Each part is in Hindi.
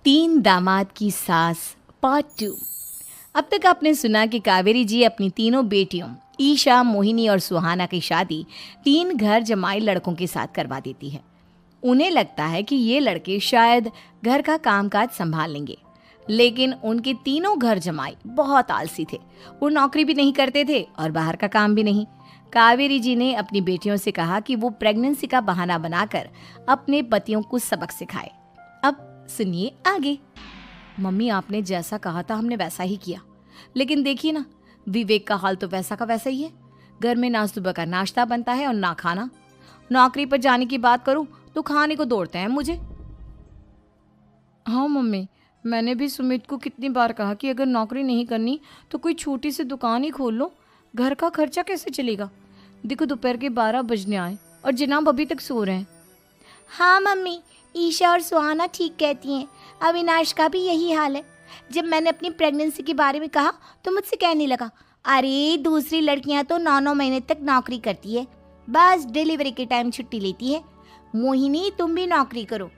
तीन दामाद की सास पार्ट 2। अब तक आपने सुना कि कावेरी जी अपनी तीनों बेटियों ईशा, मोहिनी और सुहाना की शादी तीन घर जमाई लड़कों के साथ करवा देती है। उन्हें लगता है कि ये लड़के शायद घर का कामकाज संभाल लेंगे, लेकिन उनके तीनों घर जमाई बहुत आलसी थे। वो नौकरी भी नहीं करते थे और बाहर का काम भी नहीं। कावेरी जी ने अपनी बेटियों से कहा कि वो प्रेगनेंसी का बहाना बनाकर अपने पतियों को सबक सिखाए। अब सुनिए आगे। मम्मी, आपने जैसा कहा था हमने वैसा ही किया, लेकिन देखिए ना, विवेक का हाल तो वैसा का वैसा ही है। घर में ना सुबह का नाश्ता बनता है और ना खाना। नौकरी पर जाने की बात करूं तो खाने को दौड़ते हैं मुझे। हाँ मम्मी, मैंने भी सुमित को कितनी बार कहा कि अगर नौकरी नहीं करनी तो कोई छोटी सी दुकान ही खोल लो। घर का खर्चा कैसे चलेगा? देखो दोपहर के 12 बजने आए और जनाब अभी तक सो रहे हैं। हाँ मम्मी, ईशा और सुहाना ठीक कहती हैं। अविनाश का भी यही हाल है। जब मैंने अपनी प्रेगनेंसी के बारे में कहा तो मुझसे कहने लगा, अरे दूसरी लड़कियां तो 9-9 महीने तक नौकरी करती है, बस डिलीवरी के टाइम छुट्टी लेती है। मोहिनी, तुम भी नौकरी करो।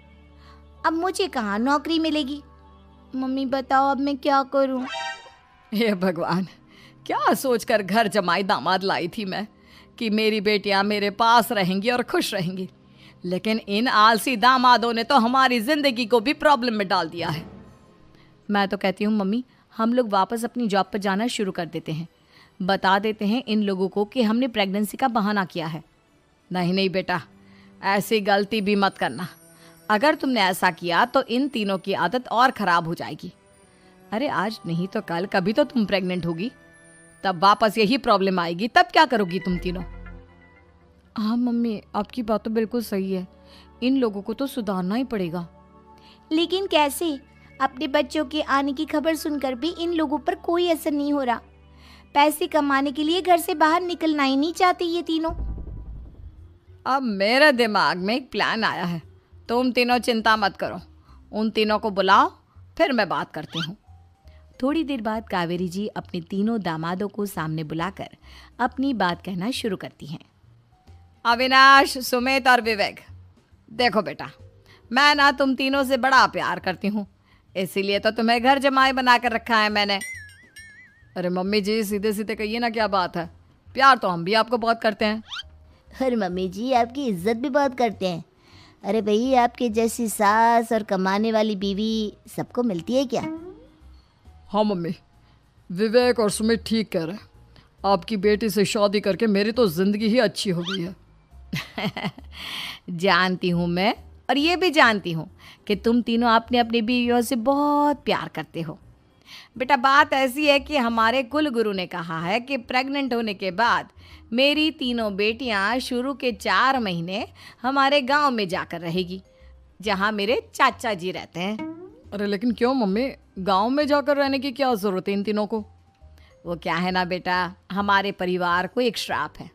अब मुझे कहाँ नौकरी मिलेगी? मम्मी बताओ, अब मैं क्या करूँ? हे भगवान, क्या सोचकर घर जमाई दामाद लाई थी मैं कि मेरी बेटियां मेरे पास रहेंगी और खुश रहेंगी, लेकिन इन आलसी दामादों ने तो हमारी जिंदगी को भी प्रॉब्लम में डाल दिया है। मैं तो कहती हूँ मम्मी, हम लोग वापस अपनी जॉब पर जाना शुरू कर देते हैं। बता देते हैं इन लोगों को कि हमने प्रेगनेंसी का बहाना किया है। नहीं नहीं बेटा, ऐसी गलती भी मत करना। अगर तुमने ऐसा किया तो इन तीनों की आदत और ख़राब हो जाएगी। अरे आज नहीं तो कल कभी तो तुम प्रेग्नेंट होगी, तब वापस यही प्रॉब्लम आएगी। तब क्या करोगी तुम तीनों? हाँ मम्मी, आपकी बात तो बिल्कुल सही है। इन लोगों को तो सुधारना ही पड़ेगा। लेकिन कैसे? अपने बच्चों के आने की खबर सुनकर भी इन लोगों पर कोई असर नहीं हो रहा। पैसे कमाने के लिए घर से बाहर निकलना ही नहीं चाहते ये तीनों। अब मेरे दिमाग में एक प्लान आया है। तुम तीनों चिंता मत करो, उन तीनों को बुलाओ, फिर मैं बात करती हूँ। थोड़ी देर बाद कावेरी जी अपने तीनों दामादों को सामने बुलाकर अपनी बात कहना शुरू करती हैं। अविनाश, सुमित और विवेक, देखो बेटा, मैं ना तुम तीनों से बड़ा प्यार करती हूँ, इसीलिए तो तुम्हें घर जमाई बना कर रखा है मैंने। अरे मम्मी जी, सीधे सीधे कहिए ना, क्या बात है? प्यार तो हम भी आपको बहुत करते हैं। अरे मम्मी जी, आपकी इज्जत भी बहुत करते हैं। अरे भाई, आपके जैसी सास और कमाने वाली बीवी सबको मिलती है क्या? हाँ मम्मी, विवेक और सुमित ठीक कह रहे हैं। आपकी बेटी से शादी करके मेरी तो ज़िंदगी ही अच्छी हो गई है। जानती हूँ मैं, और ये भी जानती हूँ कि तुम तीनों अपने अपनी बीवियों से बहुत प्यार करते हो। बेटा, बात ऐसी है कि हमारे कुल गुरु ने कहा है कि प्रेग्नेंट होने के बाद मेरी तीनों बेटियां शुरू के 4 महीने हमारे गांव में जाकर रहेगी, जहां मेरे चाचा जी रहते हैं। अरे लेकिन क्यों मम्मी, गांव में जाकर रहने की क्या ज़रूरत है इन तीनों को? वो क्या है ना बेटा, हमारे परिवार को एक श्राप है।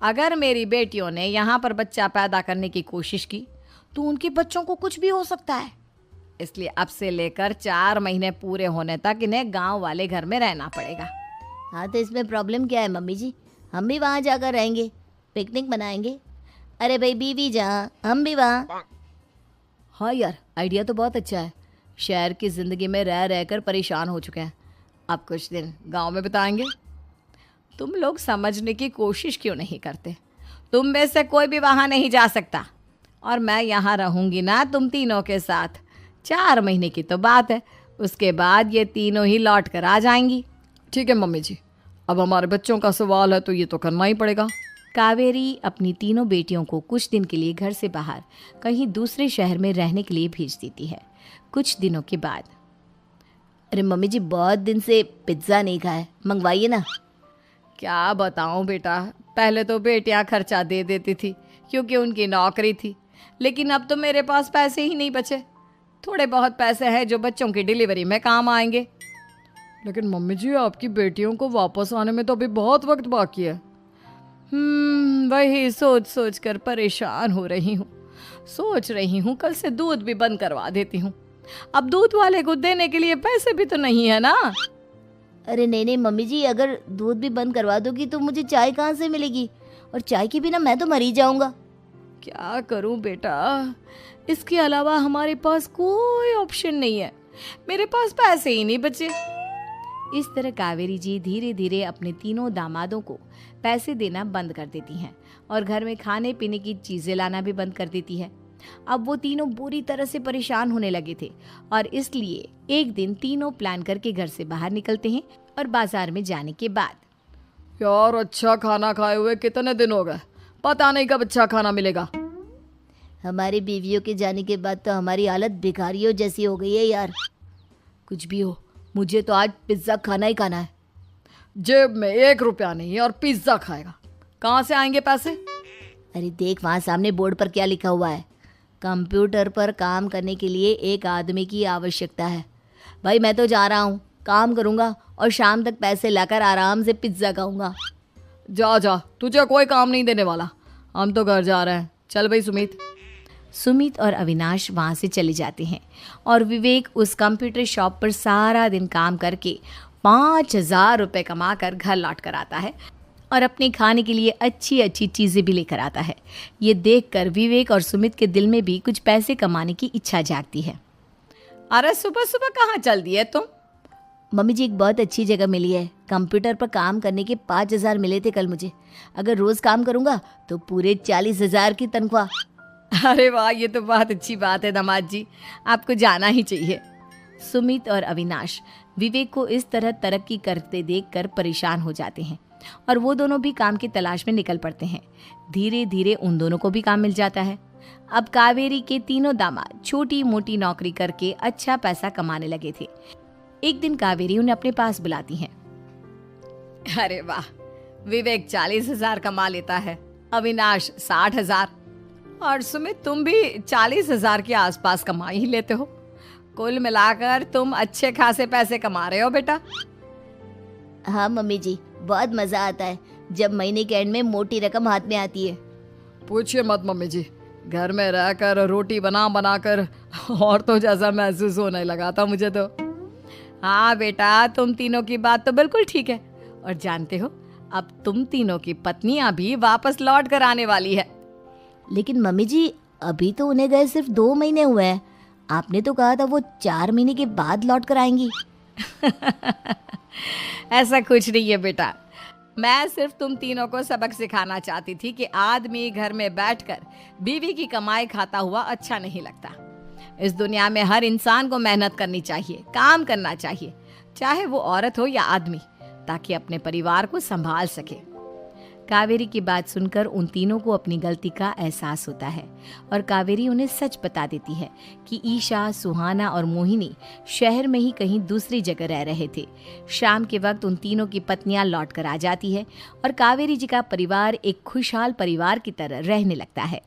अगर मेरी बेटियों ने यहाँ पर बच्चा पैदा करने की कोशिश की तो उनके बच्चों को कुछ भी हो सकता है। इसलिए अब से लेकर 4 महीने पूरे होने तक इन्हें गांव वाले घर में रहना पड़ेगा। हाँ, तो इसमें प्रॉब्लम क्या है मम्मी जी? हम भी वहाँ जाकर रहेंगे, पिकनिक मनाएंगे। अरे भाई, बीवी जहाँ हम भी वहाँ। हाँ यार, आइडिया तो बहुत अच्छा है। शहर की ज़िंदगी में रह रहकर परेशान हो चुके हैं, अब कुछ दिन गांव में बिताएंगे। तुम लोग समझने की कोशिश क्यों नहीं करते? तुम में से कोई भी वहाँ नहीं जा सकता, और मैं यहाँ रहूँगी ना तुम तीनों के साथ। 4 महीने की तो बात है, उसके बाद ये तीनों ही लौट कर आ जाएंगी। ठीक है मम्मी जी, अब हमारे बच्चों का सवाल है तो ये तो करना ही पड़ेगा। कावेरी अपनी तीनों बेटियों को कुछ दिन के लिए घर से बाहर कहीं दूसरे शहर में रहने के लिए भेज देती है। कुछ दिनों के बाद, अरे मम्मी जी, बहुत दिन से पिज्ज़ा नहीं खाया, मंगवाइए ना। क्या बताऊं बेटा, पहले तो बेटियां खर्चा दे देती थी क्योंकि उनकी नौकरी थी, लेकिन अब तो मेरे पास पैसे ही नहीं बचे। थोड़े बहुत पैसे हैं जो बच्चों की डिलीवरी में काम आएंगे। लेकिन मम्मी जी, आपकी बेटियों को वापस आने में तो अभी बहुत वक्त बाकी है। वही सोच सोच कर परेशान हो रही हूँ। सोच रही हूँ कल से दूध भी बंद करवा देती हूँ। अब दूध वाले को देने के लिए पैसे भी तो नहीं है ना। अरे नहीं नहीं मम्मी जी, अगर दूध भी बंद करवा दोगी तो मुझे चाय कहाँ से मिलेगी? और चाय के बिना मैं तो मर ही जाऊंगा। क्या करूं बेटा, इसके अलावा हमारे पास कोई ऑप्शन नहीं है, मेरे पास पैसे ही नहीं बचे। इस तरह कावेरी जी धीरे धीरे अपने तीनों दामादों को पैसे देना बंद कर देती हैं और घर में खाने पीने की चीजें लाना भी बंद कर देती है। अब वो तीनों बुरी तरह से परेशान होने लगे थे और इसलिए एक दिन तीनों प्लान करके घर से बाहर निकलते हैं और बाजार में जाने के बाद यार अच्छा खाना खाए हुए कितने दिन हो गए, पता नहीं कब अच्छा खाना मिलेगा। हमारी बीवियों के जाने के बाद तो हमारी हालत भिखारियों जैसी हो गई है यार। कुछ भी हो, मुझे तो आज पिज्ज़ा खाना ही खाना है। जेब में 1 रुपया नहीं और पिज्जा खाएगा, कहाँ से आएंगे पैसे? अरे देख वहाँ सामने बोर्ड पर क्या लिखा हुआ है, कंप्यूटर पर काम करने के लिए एक आदमी की आवश्यकता है। भाई मैं तो जा रहा हूँ, काम करूँगा और शाम तक पैसे लाकर आराम से पिज्ज़ा खाऊंगा। जा जा, तुझे कोई काम नहीं देने वाला, हम तो घर जा रहे हैं। चल भाई सुमित। सुमित और अविनाश वहाँ से चले जाते हैं और विवेक उस कंप्यूटर शॉप पर सारा दिन काम करके 5,000 रुपये कमा कर घर लौट कर आता है और अपने खाने के लिए अच्छी अच्छी चीज़ें भी लेकर आता है। ये देखकर विवेक और सुमित के दिल में भी कुछ पैसे कमाने की इच्छा जागती है। अरे सुबह सुबह कहाँ चल दिए तुम? मम्मी जी एक बहुत अच्छी जगह मिली है, कंप्यूटर पर काम करने के 5,000 मिले थे कल मुझे। अगर रोज़ काम करूँगा तो पूरे 40,000 की तनख्वाह। अरे वाह, ये तो बहुत अच्छी बात है दामाद जी, आपको जाना ही चाहिए। सुमित और अविनाश विवेक को इस तरह तरक्की करते देखकर परेशान हो जाते हैं और वो दोनों भी काम की तलाश में निकल पड़ते हैं। धीरे धीरे उन दोनों को भी काम मिल जाता है। अब कावेरी के तीनों दामाद छोटी मोटी नौकरी करके अच्छा पैसा कमाने लगे थे। एक दिन कावेरी उन्हें अपने पास बुलाती हैं। अरे वाह, विवेक 40,000 कमा लेता है, अविनाश 60,000 और सुमित तुम भी 40,000 के आसपास कमा ही लेते हो। कुल मिलाकर तुम अच्छे खासे पैसे कमा रहे हो बेटा। हाँ मम्मी जी, बहुत मज़ा आता है जब महीने के एंड में मोटी रकम हाथ में आती है। पूछिए मत मम्मी जी, घर में रहकर रोटी बना बना कर और तो जैसा महसूस होने लगा था मुझे तो। हाँ बेटा, तुम तीनों की बात तो बिल्कुल ठीक है और जानते हो अब तुम तीनों की पत्नियां भी वापस लौट कर आने वाली है। लेकिन मम्मी जी अभी तो उन्हें गए सिर्फ 2 महीने हुए हैं, आपने तो कहा था वो 4 महीने के बाद लौट कर आएंगी। ऐसा कुछ नहीं है बेटा, मैं सिर्फ तुम तीनों को सबक सिखाना चाहती थी कि आदमी घर में बैठकर बीवी की कमाई खाता हुआ अच्छा नहीं लगता। इस दुनिया में हर इंसान को मेहनत करनी चाहिए, काम करना चाहिए, चाहे वो औरत हो या आदमी, ताकि अपने परिवार को संभाल सके। कावेरी की बात सुनकर उन तीनों को अपनी गलती का एहसास होता है और कावेरी उन्हें सच बता देती है कि ईशा, सुहाना और मोहिनी शहर में ही कहीं दूसरी जगह रह रहे थे। शाम के वक्त उन तीनों की पत्नियां लौट कर आ जाती है और कावेरी जी का परिवार एक खुशहाल परिवार की तरह रहने लगता है।